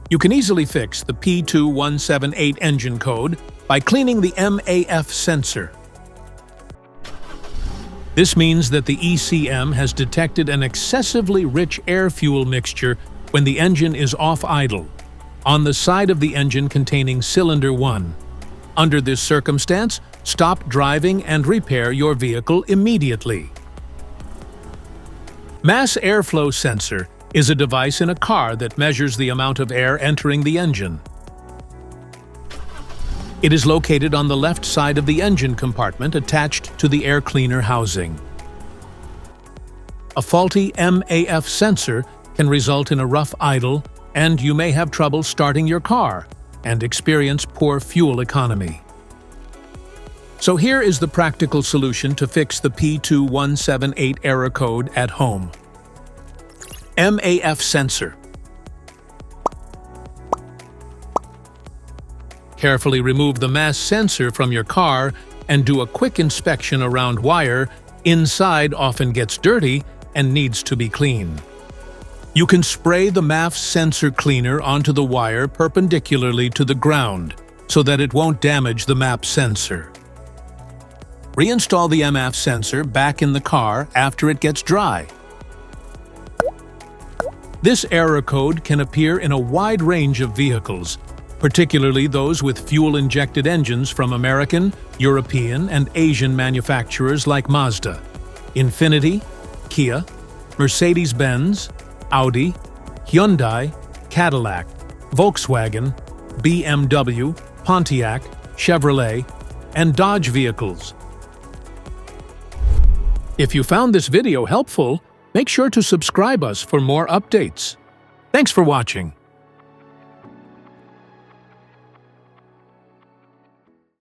You can easily fix the P2178 engine code by cleaning the MAF sensor. This means that the ECM has detected an excessively rich air-fuel mixture when the engine is off idle, on the side of the engine containing cylinder 1. Under this circumstance, stop driving and repair your vehicle immediately. Mass airflow sensor is a device in a car that measures the amount of air entering the engine. It is located on the left side of the engine compartment attached to the air cleaner housing. A faulty MAF sensor can result in a rough idle, and you may have trouble starting your car and experience poor fuel economy. So here is the practical solution to fix the P2178 error code at home. MAF sensor. Carefully remove the mass sensor from your car and do a quick inspection around wire. Inside often gets dirty and needs to be cleaned. You can spray the MAF sensor cleaner onto the wire perpendicularly to the ground so that it won't damage the MAF sensor. Reinstall the MAF sensor back in the car after it gets dry. This error code can appear in a wide range of vehicles, particularly those with fuel-injected engines from American, European, and Asian manufacturers like Mazda, Infiniti, Kia, Mercedes-Benz, Audi, Hyundai, Cadillac, Volkswagen, BMW, Pontiac, Chevrolet, and Dodge vehicles. If you found this video helpful, make sure to subscribe us for more updates. Thanks for watching.